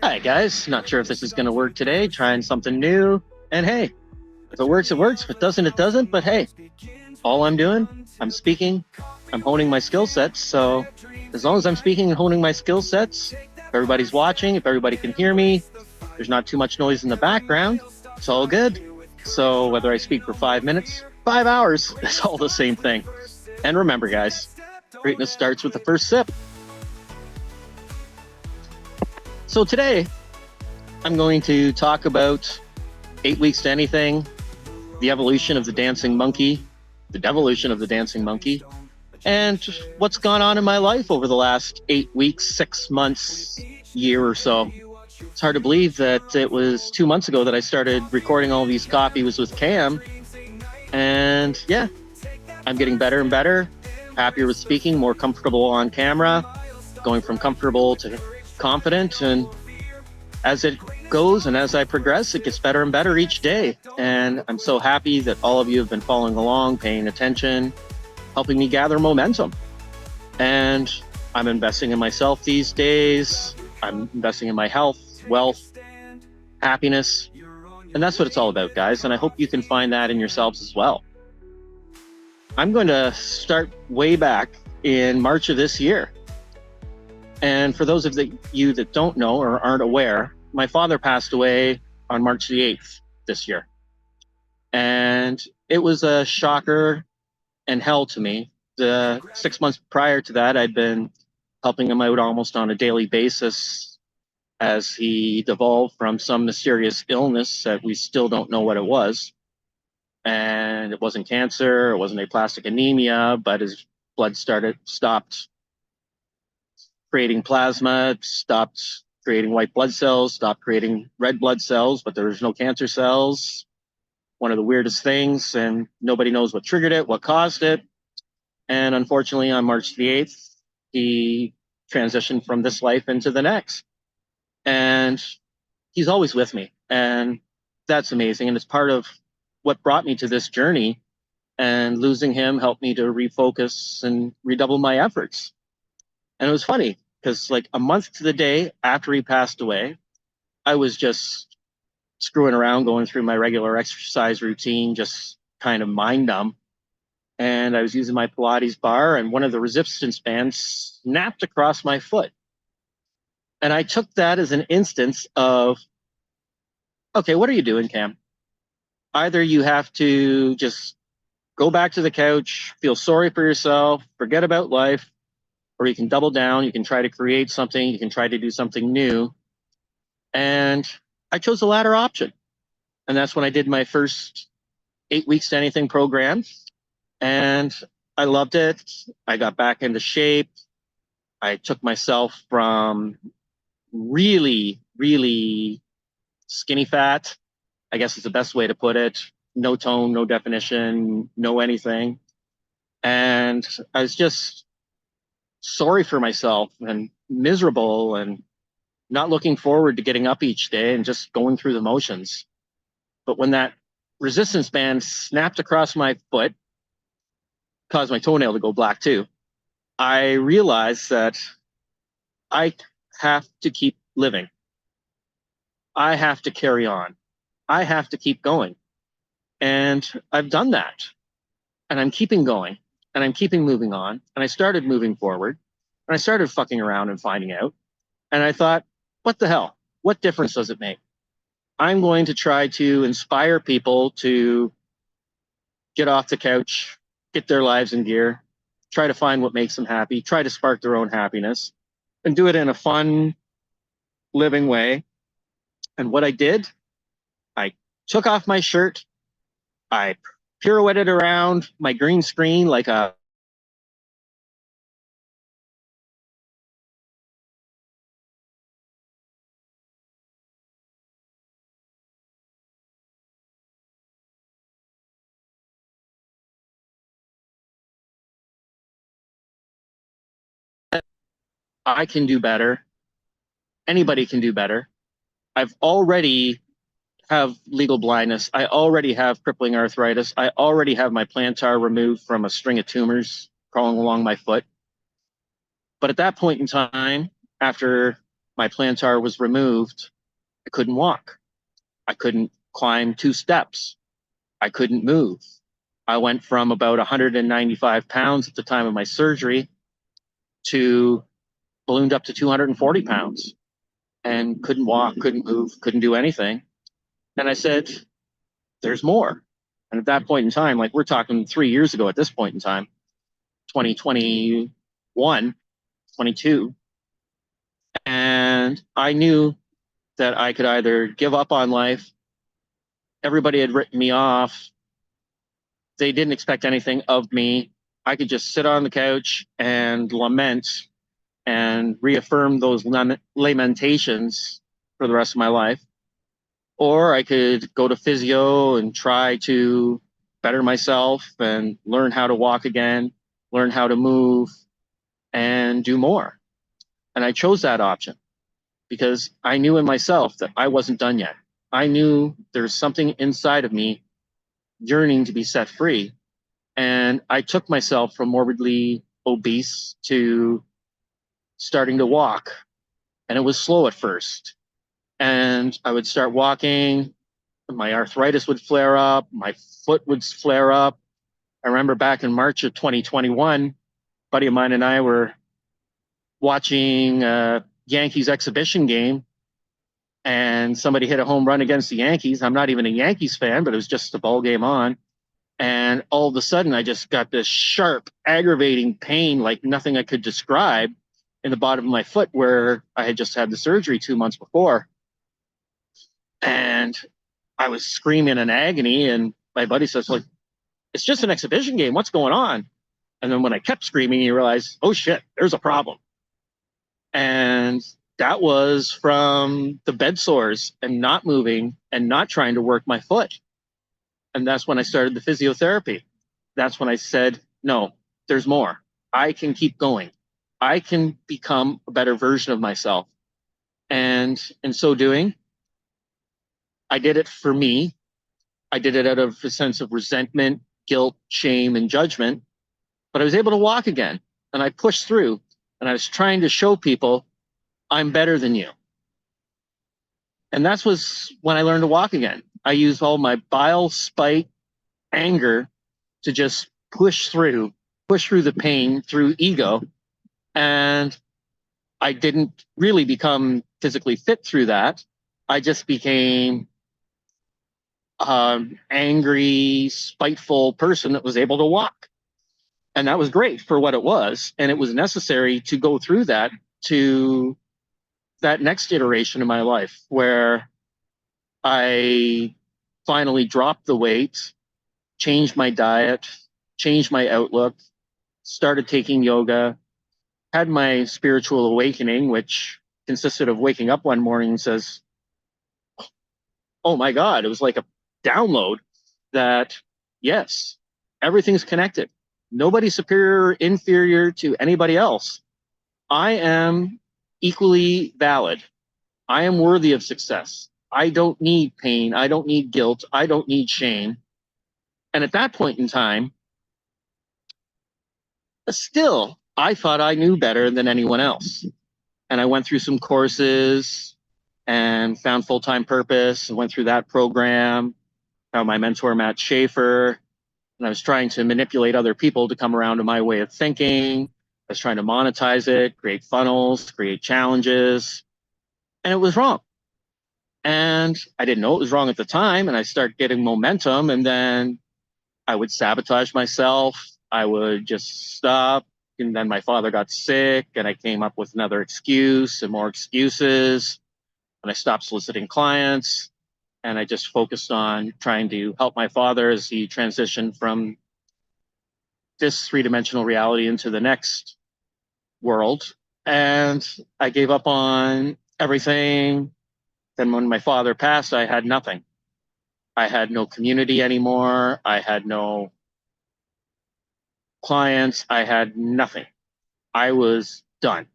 Hi guys, not sure if this is going to work today, trying something new. And hey, if it works, it works. If it doesn't, it doesn't. But hey, all I'm doing, I'm speaking, I'm honing my skill sets. So as long as I'm speaking and honing my skill sets, if everybody's watching, if everybody can hear me, there's not too much noise in the background, it's all good. So whether I speak for 5 minutes, 5 hours, it's all the same thing. And remember guys, greatness starts with the first sip. So today, I'm going to talk about 8 weeks to anything, the evolution of the dancing monkey, the devolution of the dancing monkey, and what's gone on in my life over the last 8 weeks, 6 months, year or so. It's hard to believe that it was 2 months ago that I started recording all these copies with Cam. And yeah, I'm getting better and better, happier with speaking, more comfortable on camera, going from comfortable to confident, and as it goes and as I progress, it gets better and better each day. And I'm so happy that all of you have been following along, paying attention, helping me gather momentum. And I'm investing in myself these days. I'm investing in my health, wealth, happiness. And that's what it's all about, guys. And I hope you can find that in yourselves as well. I'm going to start way back in March of this year. And for those of you that don't know or aren't aware, my father passed away on March the 8th this year. And it was a shocker and hell to me. The 6 months prior to that, I'd been helping him out almost on a daily basis as he devolved from some mysterious illness that we still don't know what it was. And it wasn't cancer, it wasn't aplastic anemia, but his blood stopped creating plasma, stopped creating white blood cells, stopped creating red blood cells, but there was no cancer cells. One of the weirdest things, and nobody knows what triggered it, what caused it. And unfortunately, on March the 8th, he transitioned from this life into the next. And he's always with me. And that's amazing. And it's part of what brought me to this journey. And losing him helped me to refocus and redouble my efforts. And it was funny because like a month to the day after he passed away, I was just screwing around, going through my regular exercise routine, just kind of mind numb. And I was using my Pilates bar, and one of the resistance bands snapped across my foot. And I took that as an instance of, okay, what are you doing, Cam? Either you have to just go back to the couch, feel sorry for yourself, forget about life, or you can double down, you can try to create something, you can try to do something new. And I chose the latter option. And that's when I did my first 8 weeks to anything program. And I loved it. I got back into shape. I took myself from really, really skinny fat, I guess is the best way to put it. No tone, no definition, no anything. And I was just sorry for myself and miserable and not looking forward to getting up each day and just going through the motions. But when that resistance band snapped across my foot, caused my toenail to go black too, I realized that I have to keep living. I have to carry on. I have to keep going. And I've done that. And I'm keeping going. And I'm keeping moving on. And I started moving forward. And I started fucking around and finding out. And I thought, what the hell? What difference does it make? I'm going to try to inspire people to get off the couch, get their lives in gear, try to find what makes them happy, try to spark their own happiness, and do it in a fun, living way. And what I did, I took off my shirt, I pirouetted around my green screen like a I can do better. Anybody can do better. I've already have legal blindness. I already have crippling arthritis. I already have my plantar removed from a string of tumors crawling along my foot. But at that point in time, after my plantar was removed, I couldn't walk. I couldn't climb 2 steps. I couldn't move. I went from about 195 pounds at the time of my surgery to ballooned up to 240 pounds and couldn't walk, couldn't move, couldn't do anything. And I said, there's more. And at that point in time, like we're talking 3 years ago at this point in time, 2021, 22, and I knew that I could either give up on life. Everybody had written me off. They didn't expect anything of me. I could just sit on the couch and lament and reaffirm those lamentations for the rest of my life. Or I could go to physio and try to better myself and learn how to walk again, learn how to move, and do more. And I chose that option because I knew in myself that I wasn't done yet. I knew there's something inside of me yearning to be set free. And I took myself from morbidly obese to starting to walk. And it was slow at first. And I would start walking, my arthritis would flare up, my foot would flare up. I remember back in March of 2021, a buddy of mine and I were watching a Yankees exhibition game, and somebody hit a home run against the Yankees. I'm not even a Yankees fan, but it was just a ball game on. And all of a sudden, I just got this sharp, aggravating pain like nothing I could describe in the bottom of my foot where I had just had the surgery 2 months before. And I was screaming in agony, and my buddy says, like, it's just an exhibition game. What's going on? And then when I kept screaming, you realize, oh shit, there's a problem. And that was from the bed sores and not moving and not trying to work my foot. And that's when I started the physiotherapy. That's when I said, no, there's more. I can keep going. I can become a better version of myself. And in so doing, I did it for me. I did it out of a sense of resentment, guilt, shame, and judgment. But I was able to walk again, and I pushed through, and I was trying to show people I'm better than you. And that was when I learned to walk again. I used all my bile, spite, anger to just push through the pain through ego. And I didn't really become physically fit through that. I just became angry, spiteful person that was able to walk. And that was great for what it was. And it was necessary to go through that to that next iteration of my life where I finally dropped the weight, changed my diet, changed my outlook, started taking yoga, had my spiritual awakening, which consisted of waking up one morning and says, oh my God, it was like a download that, yes, everything's connected. Nobody's superior or inferior to anybody else. I am equally valid. I am worthy of success. I don't need pain. I don't need guilt. I don't need shame. And at that point in time, still, I thought I knew better than anyone else. And I went through some courses and found full-time purpose and went through that program, found my mentor, Matt Schaefer, and I was trying to manipulate other people to come around to my way of thinking. I was trying to monetize it, create funnels, create challenges, and it was wrong. And I didn't know it was wrong at the time, and I started getting momentum, and then I would sabotage myself. I would just stop, and then my father got sick, and I came up with another excuse and more excuses, and I stopped soliciting clients, and I just focused on trying to help my father as he transitioned from this three-dimensional reality into the next world. And I gave up on everything. Then when my father passed, I had nothing. I had no community anymore. I had no clients. I had nothing. I was done.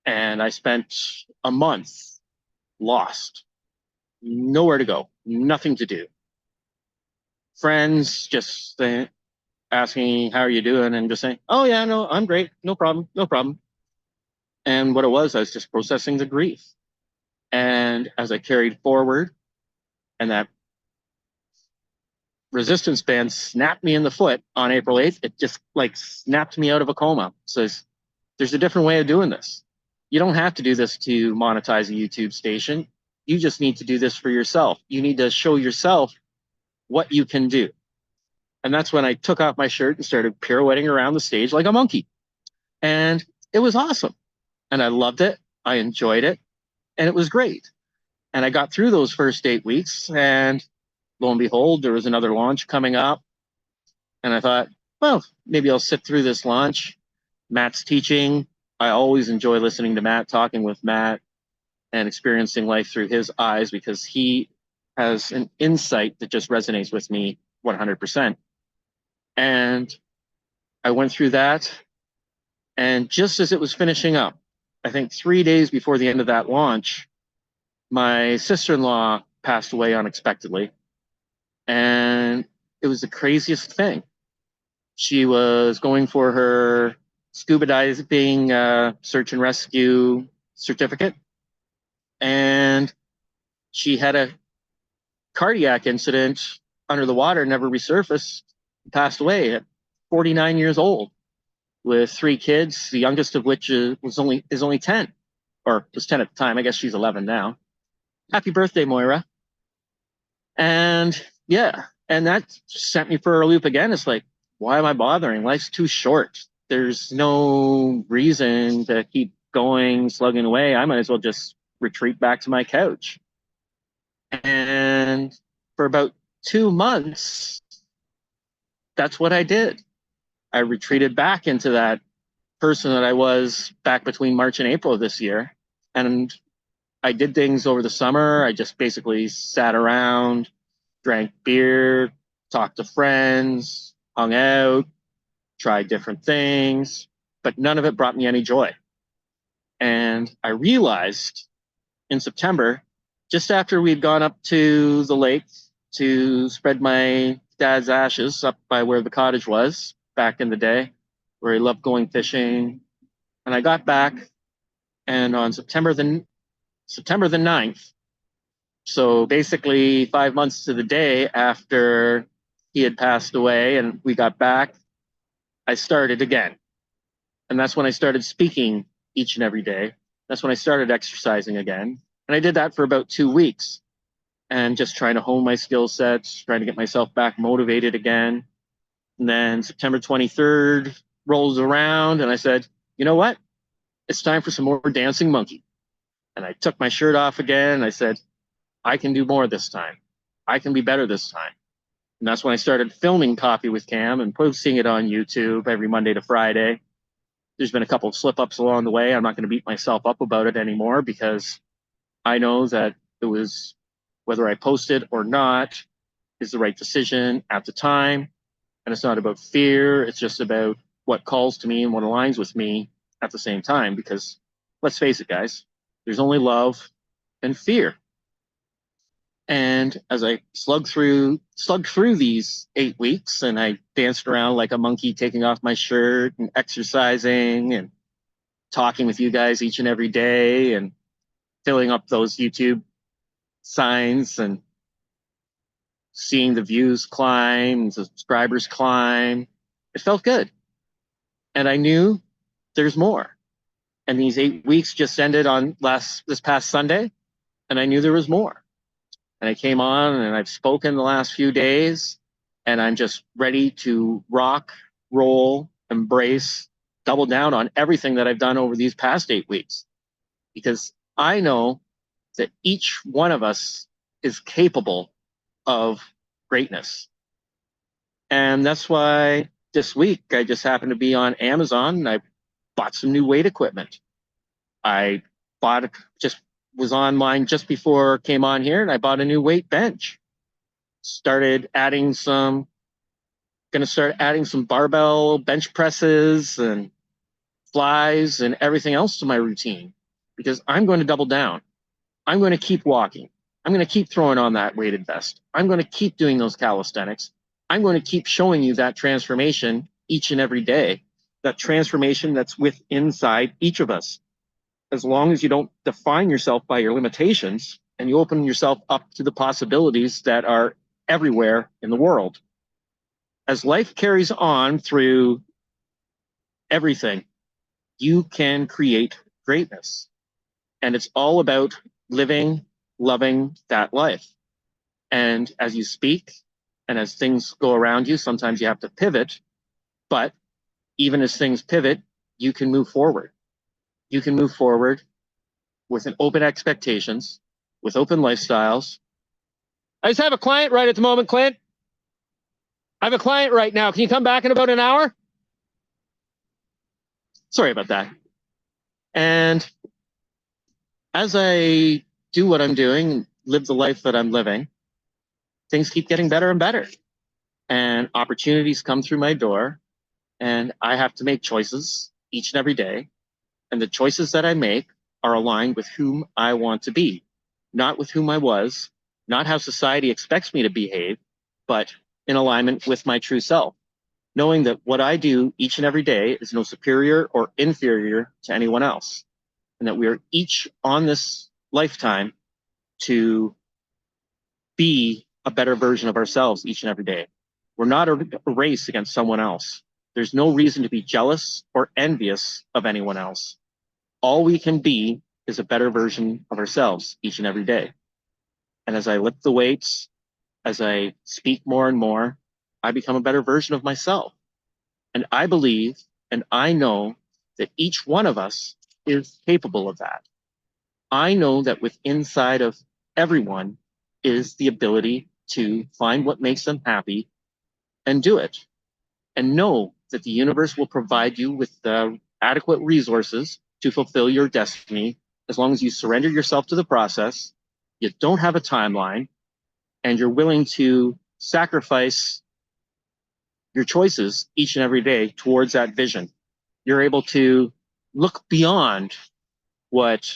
And I spent a month lost, nowhere to go, nothing to do. Friends just asking, how are you doing? And just saying, oh yeah, no, I'm great. No problem. No problem. And what it was, I was just processing the grief. And as I carried forward, and that resistance band snapped me in the foot on April 8th, it just like snapped me out of a coma. So there's a different way of doing this. You don't have to do this to monetize a YouTube station. You just need to do this for yourself. You need to show yourself what you can do. And that's when I took off my shirt and started pirouetting around the stage like a monkey. And it was awesome. And I loved it. I enjoyed it. And it was great. And I got through those first 8 weeks, and lo and behold, there was another launch coming up. And I thought, well, maybe I'll sit through this launch. Matt's teaching. I always enjoy listening to Matt, talking with Matt, and experiencing life through his eyes, because he has an insight that just resonates with me 100%. And I went through that. And just as it was finishing up, I think 3 days before the end of that launch, my sister-in-law passed away unexpectedly. And it was the craziest thing. She was going for her scuba diving search and rescue certificate. And she had a cardiac incident under the water, never resurfaced, passed away at 49 years old with 3 kids, the youngest of which is only 10, or was 10 at the time. I guess she's 11 now. Happy birthday, Moira. And yeah, and that sent me for a loop again. It's like, why am I bothering? Life's too short. There's no reason to keep going, slugging away. I might as well just retreat back to my couch. And for about 2 months, that's what I did. I retreated back into that person that I was back between March and April of this year. And I did things over the summer. I just basically sat around, drank beer, talked to friends, hung out, tried different things, but none of it brought me any joy. And I realized in September, just after we'd gone up to the lake to spread my dad's ashes up by where the cottage was back in the day, where he loved going fishing. And I got back, and on September the 9th, so basically 5 months to the day after he had passed away and we got back, I started again. And that's when I started speaking each and every day. That's when I started exercising again. And I did that for about 2 weeks, and just trying to hone my skill sets, trying to get myself back motivated again. And then September 23rd rolls around, and I said, you know what? It's time for some more Dancing Monkey. And I took my shirt off again, and I said, I can do more this time. I can be better this time. And that's when I started filming Coffee with Cam and posting it on YouTube every Monday to Friday. There's been a couple of slip-ups along the way. I'm not going to beat myself up about it anymore, because I know that it was, whether I posted or not, is the right decision at the time. And it's not about fear. It's just about what calls to me and what aligns with me at the same time. Because let's face it, guys, there's only love and fear. And as I slugged through these 8 weeks, and I danced around like a monkey, taking off my shirt and exercising and talking with you guys each and every day and filling up those YouTube signs and seeing the views climb and subscribers climb, it felt good. And I knew there's more. And these 8 weeks just ended on this past Sunday, and I knew there was more. And I came on, and I've spoken the last few days, and I'm just ready to rock, roll, embrace, double down on everything that I've done over these past 8 weeks. Because I know that each one of us is capable of greatness. And that's why this week I just happened to be on Amazon, and I bought some new weight equipment. I was online just before I came on here, and I bought a new weight bench. Gonna start adding some barbell bench presses and flies and everything else to my routine, because I'm going to double down. I'm going to keep walking. I'm going to keep throwing on that weighted vest. I'm going to keep doing those calisthenics. I'm going to keep showing you that transformation each and every day, that transformation that's inside each of us. as long as you don't define yourself by your limitations and you open yourself up to the possibilities that are everywhere in the world. As life carries on through everything, you can create greatness. And it's all about living, loving that life. And as you speak and as things go around you, sometimes you have to pivot. But even as things pivot, you can move forward. You can move forward with an open expectations, with open lifestyles. I just have a client right at the moment, Clint. I have a client right now. Can you come back in about an hour? Sorry about that. And as I do what I'm doing, live the life that I'm living, things keep getting better and better. And opportunities come through my door, and I have to make choices each and every day. And the choices that I make are aligned with whom I want to be, not with whom I was, not how society expects me to behave, but in alignment with my true self, knowing that what I do each and every day is no superior or inferior to anyone else, and that we are each on this lifetime to be a better version of ourselves each and every day. We're not a race against someone else. There's no reason to be jealous or envious of anyone else. All we can be is a better version of ourselves each and every day. And as I lift the weights, as I speak more and more, I become a better version of myself. And I believe and I know that each one of us is capable of that. I know that within inside of everyone is the ability to find what makes them happy and do it. And know that the universe will provide you with the adequate resources to fulfill your destiny as long as you surrender yourself to the process, you don't have a timeline, and you're willing to sacrifice your choices each and every day towards that vision. You're able to look beyond what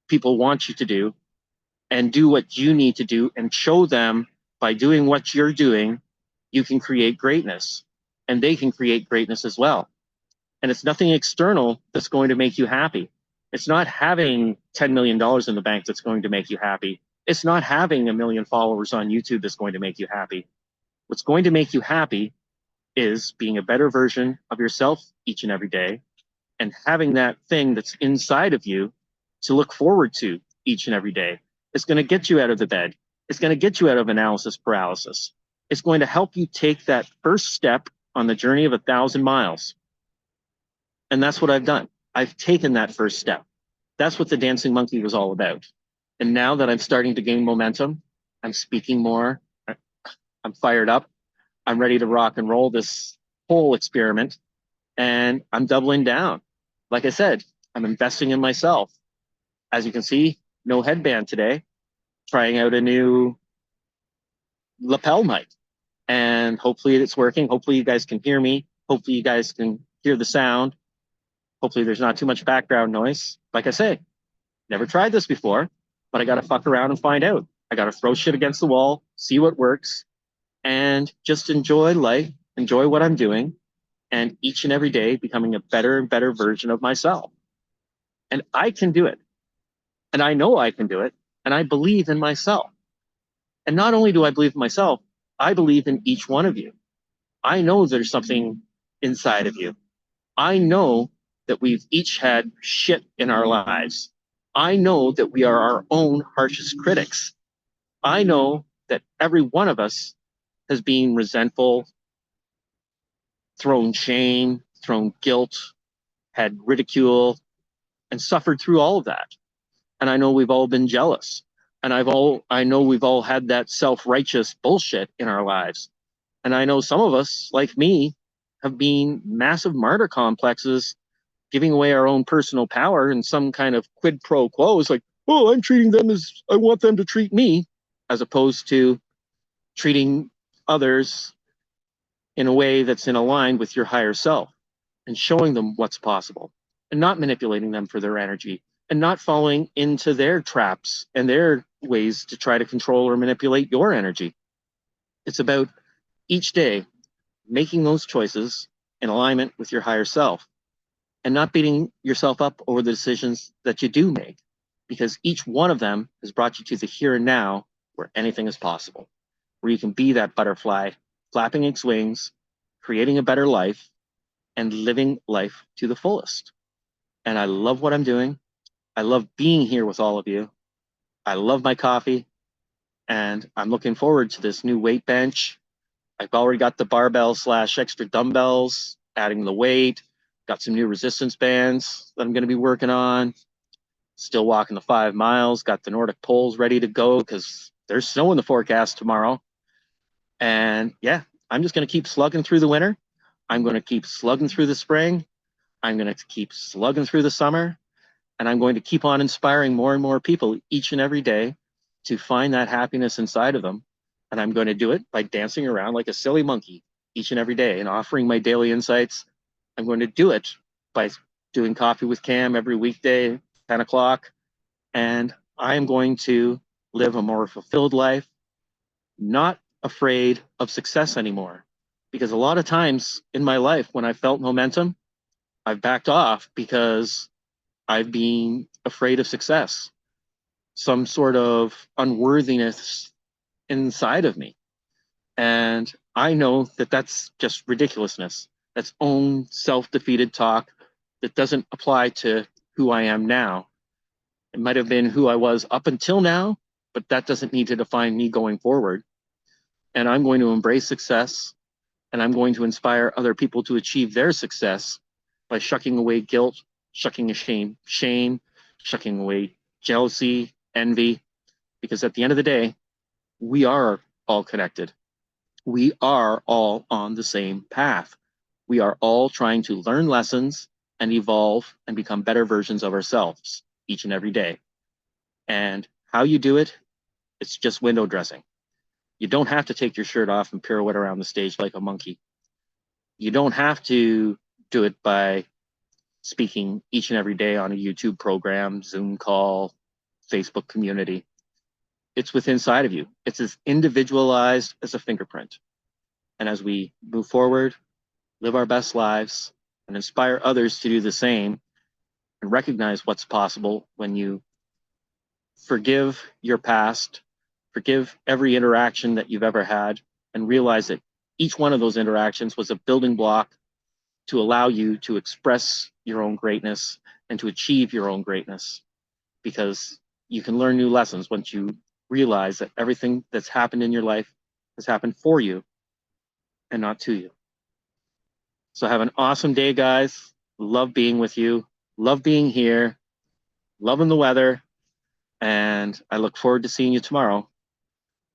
people want you to do and do what you need to do and show them by doing what you're doing, you can create greatness, and they can create greatness as well. And it's nothing external that's going to make you happy. It's not having $10 million in the bank that's going to make you happy. It's not having 1 million followers on YouTube that's going to make you happy. What's going to make you happy is being a better version of yourself each and every day, and having that thing that's inside of you to look forward to each and every day. It's going to get you out of the bed. It's going to get you out of analysis paralysis. It's going to help you take that first step on the journey of 1,000 miles. And that's what I've done. I've taken that first step. That's what the Dancing Monkey was all about. And now that I'm starting to gain momentum, I'm speaking more, I'm fired up, I'm ready to rock and roll this whole experiment, and I'm doubling down. Like I said, I'm investing in myself. As you can see, no headband today, trying out a new lapel mic. And hopefully it's working. Hopefully you guys can hear me. Hopefully you guys can hear the sound. Hopefully there's not too much background noise. Like I say, never tried this before, but I got to fuck around and find out. I got to throw shit against the wall, see what works, and just enjoy life, enjoy what I'm doing, and each and every day becoming a better and better version of myself. And I can do it. And I know I can do it. And I believe in myself. And not only do I believe in myself, I believe in each one of you. I know there's something inside of you. I know that we've each had shit in our lives. I know that we are our own harshest critics. I know that every one of us has been resentful, thrown shame, thrown guilt, had ridicule, and suffered through all of that. And I know we've all been jealous. And I know we've all had that self-righteous bullshit in our lives. And I know some of us, like me, have been massive martyr complexes, giving away our own personal power in some kind of quid pro quo. It's like, oh, I'm treating them as I want them to treat me, as opposed to treating others in a way that's in line with your higher self and showing them what's possible and not manipulating them for their energy and not falling into their traps and their ways to try to control or manipulate your energy. It's about each day making those choices in alignment with your higher self and not beating yourself up over the decisions that you do make, because each one of them has brought you to the here and now where anything is possible, where you can be that butterfly, flapping its wings, creating a better life, and living life to the fullest. And I love what I'm doing. I love being here with all of you. I love my coffee, and I'm looking forward to this new weight bench. I've already got the barbell / extra dumbbells, adding the weight, got some new resistance bands that I'm going to be working on. Still walking the 5 miles, got the Nordic poles ready to go because there's snow in the forecast tomorrow. And yeah, I'm just going to keep slugging through the winter. I'm going to keep slugging through the spring. I'm going to keep slugging through the summer. And I'm going to keep on inspiring more and more people each and every day to find that happiness inside of them. And I'm going to do it by dancing around like a silly monkey each and every day and offering my daily insights. I'm going to do it by doing Coffee with Cam every weekday, 10 o'clock. And I am going to live a more fulfilled life, not afraid of success anymore. Because a lot of times in my life, when I felt momentum, I've backed off because I've been afraid of success, some sort of unworthiness inside of me. And I know that that's just ridiculousness. That's own self-defeated talk that doesn't apply to who I am now. It might have been who I was up until now, but that doesn't need to define me going forward. And I'm going to embrace success, and I'm going to inspire other people to achieve their success by shucking away guilt, shucking shame, shucking away jealousy, envy, because at the end of the day, we are all connected. We are all on the same path. We are all trying to learn lessons and evolve and become better versions of ourselves each and every day. And how you do it, it's just window dressing. You don't have to take your shirt off and pirouette around the stage like a monkey. You don't have to do it by speaking each and every day on a YouTube program, Zoom call, Facebook community. It's within inside of you. It's as individualized as a fingerprint. And as we move forward, live our best lives, and inspire others to do the same, and recognize what's possible when you forgive your past, forgive every interaction that you've ever had, and realize that each one of those interactions was a building block to allow you to express your own greatness and to achieve your own greatness. Because you can learn new lessons once you realize that everything that's happened in your life has happened for you and not to you. So have an awesome day, guys. Love being with you. Love being here. Loving the weather. And I look forward to seeing you tomorrow.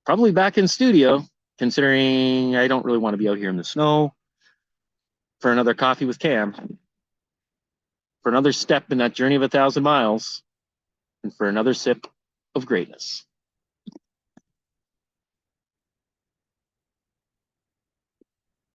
Probably back in studio, considering I don't really want to be out here in the snow, for another Coffee with Cam, for another step in that journey of 1,000 miles, and for another sip of greatness.